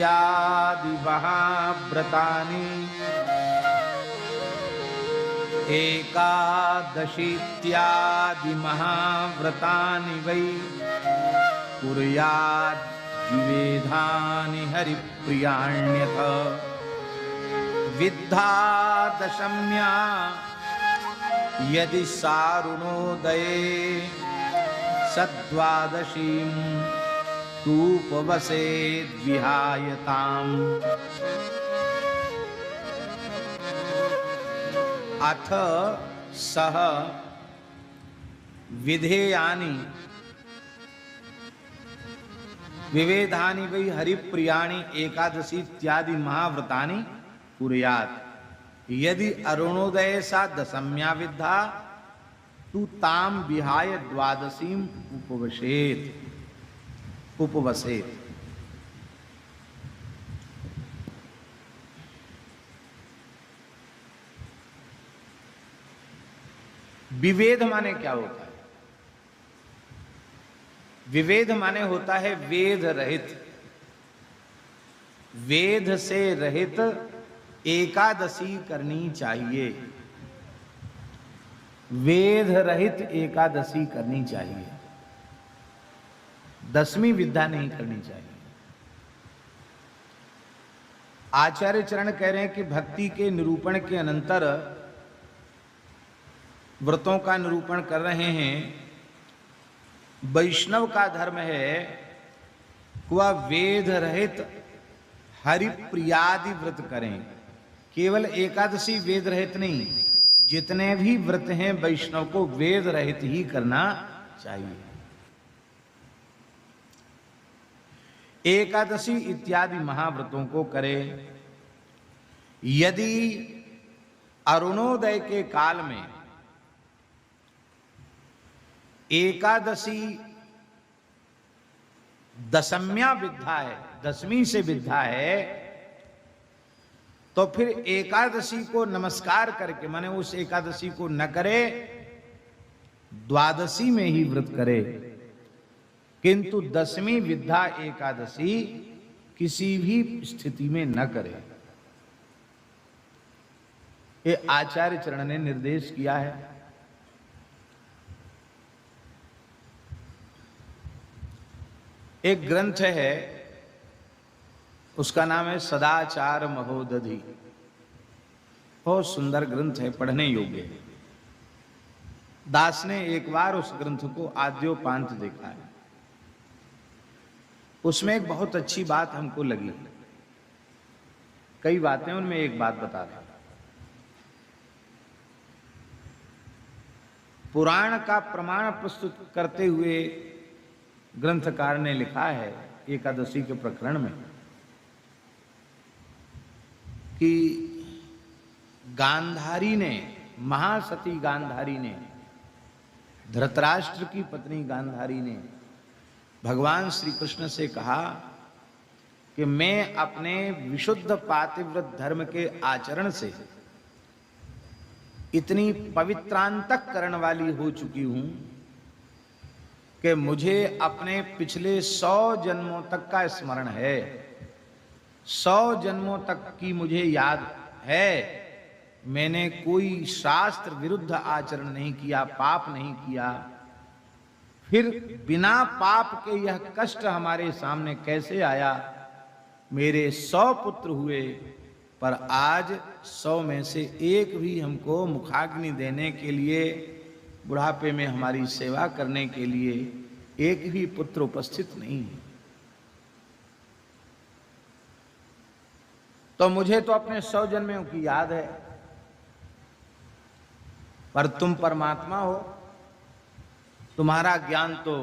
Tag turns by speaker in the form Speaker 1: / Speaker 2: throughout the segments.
Speaker 1: यादि महाव्रतानि एकादशीत्यादि महाव्रतानि वै कुर्याद् द्विवेधानि हरिप्रियाण्यथ विद्धा दशम्या यदि सारुणोदये सद्वादशीं तूपवसेद् विहायताम् अथ सह विधेयानि विवेधानि वै हरिप्रियाणि एकादशी इत्यादि महाव्रतानि कुर्यात् यदि अरुणोदय सा दशम्या विद्धा तु ताम विहाय द्वादशीं उपवसेत्। विवेद माने क्या होता है? विवेद माने होता है वेद रहित, वेद से रहित एकादशी करनी चाहिए, वेद रहित एकादशी करनी चाहिए, दसवीं विद्या नहीं करनी चाहिए। आचार्य चरण कह रहे हैं कि भक्ति के निरूपण के अनंतर व्रतों का निरूपण कर रहे हैं। वैष्णव का धर्म है वह वेद रहित हरिप्रियादि व्रत करें। केवल एकादशी वेद रहित नहीं, जितने भी व्रत हैं वैष्णव को वेद रहित ही करना चाहिए। एकादशी इत्यादि महाव्रतों को करे। यदि अरुणोदय के काल में एकादशी दशम्या विद्या है, दसवीं से विद्या है, तो फिर एकादशी को नमस्कार करके माने उस एकादशी को न करे, द्वादशी में ही व्रत करे। किंतु दसवीं विद्या एकादशी किसी भी स्थिति में न करे। ये आचार्य चरण ने निर्देश किया है। एक ग्रंथ है, उसका नाम है सदाचार महोदधि। बहुत सुंदर ग्रंथ है, पढ़ने योग्य है। दास ने एक बार उस ग्रंथ को आद्योपांत देखा है। उसमें एक बहुत अच्छी बात हमको लगी। कई बातें, उनमें एक बात बता रहे। पुराण का प्रमाण प्रस्तुत करते हुए ग्रंथकार ने लिखा है एकादशी के प्रकरण में कि गांधारी ने, महासती गांधारी ने, धृतराष्ट्र की पत्नी गांधारी ने भगवान श्री कृष्ण से कहा कि मैं अपने विशुद्ध पातिव्रत धर्म के आचरण से इतनी पवित्रांतक करण वाली हो चुकी हूं कि मुझे अपने पिछले 100 जन्मों तक का स्मरण है। 100 जन्मों तक की मुझे याद है। मैंने कोई शास्त्र विरुद्ध आचरण नहीं किया, पाप नहीं किया। फिर बिना पाप के यह कष्ट हमारे सामने कैसे आया? मेरे 100 पुत्र हुए, पर आज 100 में से एक भी हमको मुखाग्नि देने के लिए, बुढ़ापे में हमारी सेवा करने के लिए एक भी पुत्र उपस्थित नहीं है। तो मुझे तो अपने 100 जन्मों की याद है, पर तुम परमात्मा हो, तुम्हारा ज्ञान तो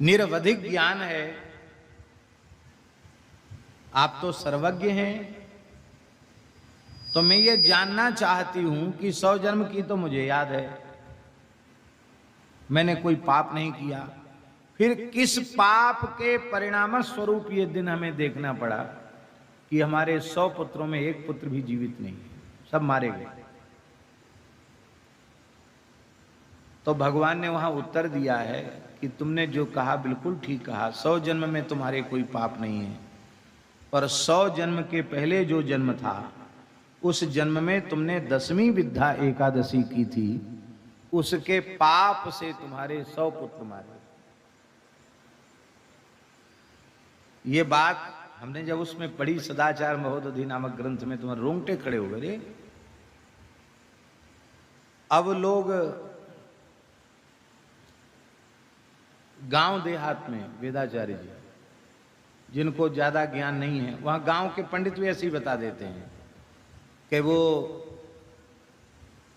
Speaker 1: निरवधिक ज्ञान है, आप तो सर्वज्ञ हैं। तो मैं ये जानना चाहती हूं कि 100 जन्म की तो मुझे याद है, मैंने कोई पाप नहीं किया। फिर किस पाप के परिणाम स्वरूप ये दिन हमें देखना पड़ा कि हमारे 100 पुत्रों में एक पुत्र भी जीवित नहीं है, सब मारे गए। तो भगवान ने वहां उत्तर दिया है कि तुमने जो कहा बिल्कुल ठीक कहा, 100 जन्म में तुम्हारे कोई पाप नहीं है, और 100 जन्म के पहले जो जन्म था उस जन्म में तुमने 10वीं विद्या एकादशी की थी, उसके पाप से तुम्हारे 100 पुत्र मारे। ये बात हमने जब उसमें पढ़ी सदाचार महोदधि नामक ग्रंथ में, तुम्हारे रोंगटे खड़े हो गए। अब लोग गांव देहात में वेदाचार्य जी, जिनको ज्यादा ज्ञान नहीं है, वहां गांव के पंडित भी ऐसे ही बता देते हैं कि वो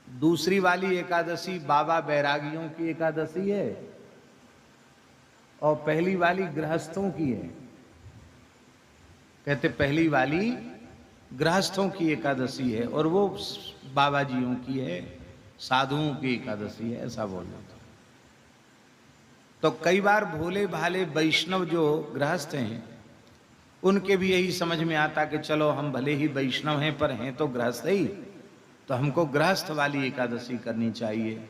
Speaker 1: दूसरी वाली एकादशी बाबा बैरागियों की एकादशी है और पहली वाली गृहस्थों की है। कहते पहली वाली गृहस्थों की एकादशी है और वो बाबा जियों की है, साधुओं की एकादशी है, ऐसा बोल रहे थे। तो कई बार भोले भाले वैष्णव जो गृहस्थ हैं उनके भी यही समझ में आता कि चलो हम भले ही वैष्णव हैं पर हैं तो गृहस्थ ही, तो हमको गृहस्थ वाली एकादशी करनी चाहिए।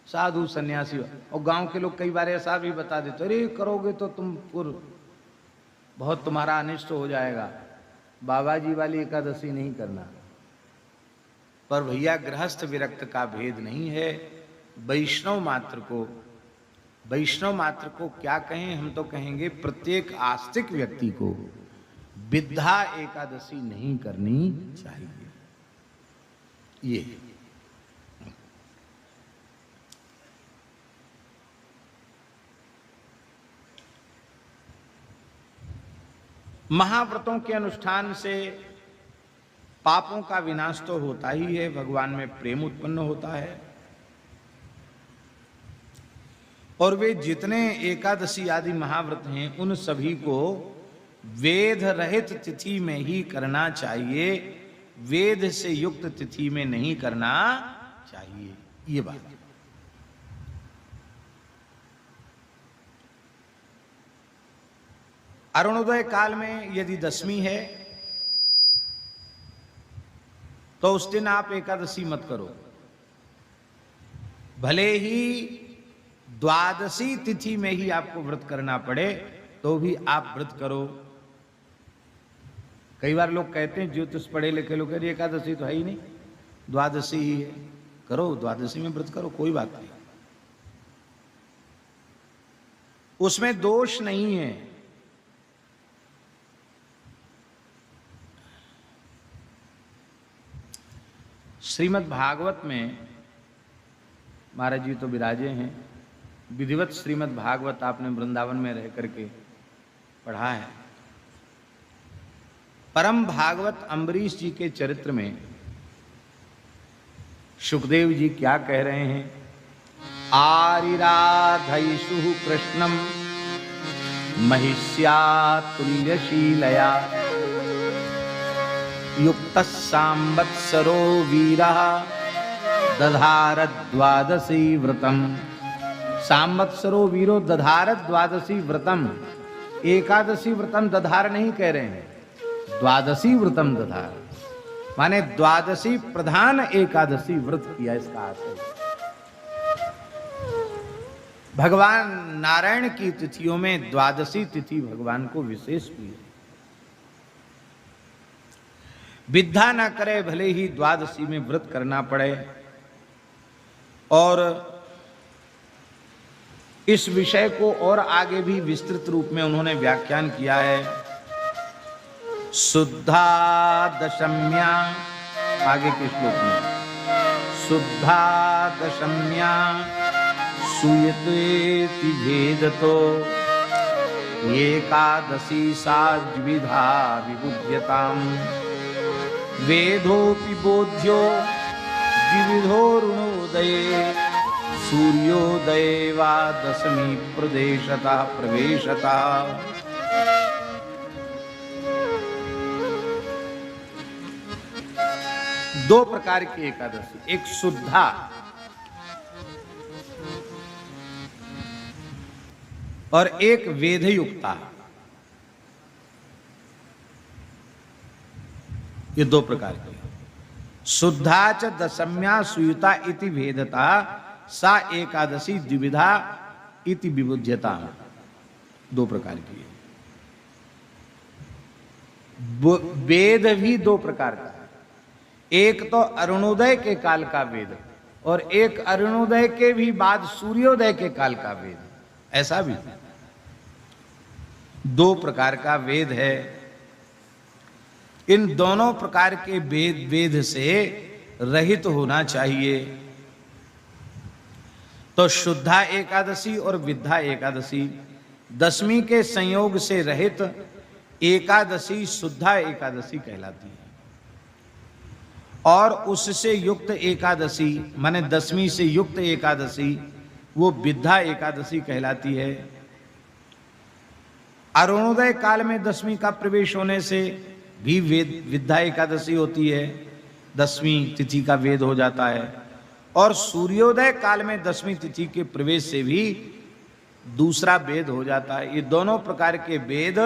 Speaker 1: साधु सन्यासी और गांव के लोग कई बार ऐसा भी बता देते, अरे करोगे तो तुम बहुत तुम्हारा अनिष्ट हो जाएगा, बाबा जी वाली एकादशी नहीं करना। पर भैया गृहस्थ विरक्त का भेद नहीं है। वैष्णव मात्र को क्या कहें, हम तो कहेंगे प्रत्येक आस्तिक व्यक्ति को विद्या एकादशी नहीं करनी चाहिए। ये महाव्रतों के अनुष्ठान से पापों का विनाश तो होता ही है, भगवान में प्रेम उत्पन्न होता है, और वे जितने एकादशी आदि महाव्रत हैं उन सभी को वेद रहित तिथि में ही करना चाहिए, वेद से युक्त तिथि में नहीं करना चाहिए। ये बात अरुणोदय काल में यदि 10वीं है तो उस दिन आप एकादशी मत करो, भले ही द्वादशी तिथि में ही आपको व्रत करना पड़े तो भी आप व्रत करो। कई बार लोग कहते हैं, ज्योतिष पढ़े लिखे लोग, अरे एकादशी तो है ही नहीं, द्वादशी ही है, करो द्वादशी में व्रत करो, कोई बात नहीं, उसमें दोष नहीं है। श्रीमद् भागवत में महाराज जी तो विराजे हैं, विधिवत श्रीमद् भागवत आपने वृंदावन में रह करके पढ़ा है। परम भागवत अम्बरीश जी के चरित्र में सुखदेव जी क्या कह रहे हैं, आरिराधयिषु कृष्णम महिष्या तुल्यशीलया युक्तः सांवत्सरो वीरः दधार द्वादशी व्रतम। सांवत्सरो वीरो दधार द्वादशी व्रतम, एकादशी व्रतम दधार नहीं कह रहे हैं, द्वादशी व्रतम दधार, माने द्वादशी प्रधान एकादशी व्रत किया, इसका आशय। भगवान नारायण की तिथियों में द्वादशी तिथि भगवान को विशेष प्रिय। विद्या ना करे भले ही द्वादशी में व्रत करना पड़े। और इस विषय को और आगे भी विस्तृत रूप में उन्होंने व्याख्यान किया है। शुद्धा दशम्या, आगे के श्लोक में, शुद्धा दशम्या सूयतेति भेदतो एकादशी साद्विधा विबुध्यताम् वेदोऽपि बोध्यो द्विविधोरुणोदये सूर्योदये वा दशमी प्रदेशतः प्रवेशता। दो प्रकार की एकादशी, एक शुद्धा और एक वेदयुक्ता, ये दो प्रकार की। शुद्धा च दशम्या सुयुता इति भेदता सा एकादशी द्विविधा इति विबुध्यता। दो प्रकार की है। वेद भी दो प्रकार का है। एक तो अरुणोदय के काल का वेद और एक अरुणोदय के भी बाद सूर्योदय के काल का वेद, ऐसा भी दो प्रकार का वेद है। इन दोनों प्रकार के वेद से रहित होना चाहिए। तो शुद्धा एकादशी और विद्या एकादशी, दशमी के संयोग से रहित एकादशी शुद्धा एकादशी कहलाती है, और उससे युक्त एकादशी माने दशमी से युक्त एकादशी वो विद्या एकादशी कहलाती है। अरुणोदय काल में दशमी का प्रवेश होने से भी विद्या एकादशी होती है, दशमी तिथि का वेद हो जाता है, और सूर्योदय काल में दशमी तिथि के प्रवेश से भी दूसरा वेद हो जाता है। ये दोनों प्रकार के वेद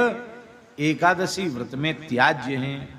Speaker 1: एकादशी व्रत में त्याज्य हैं।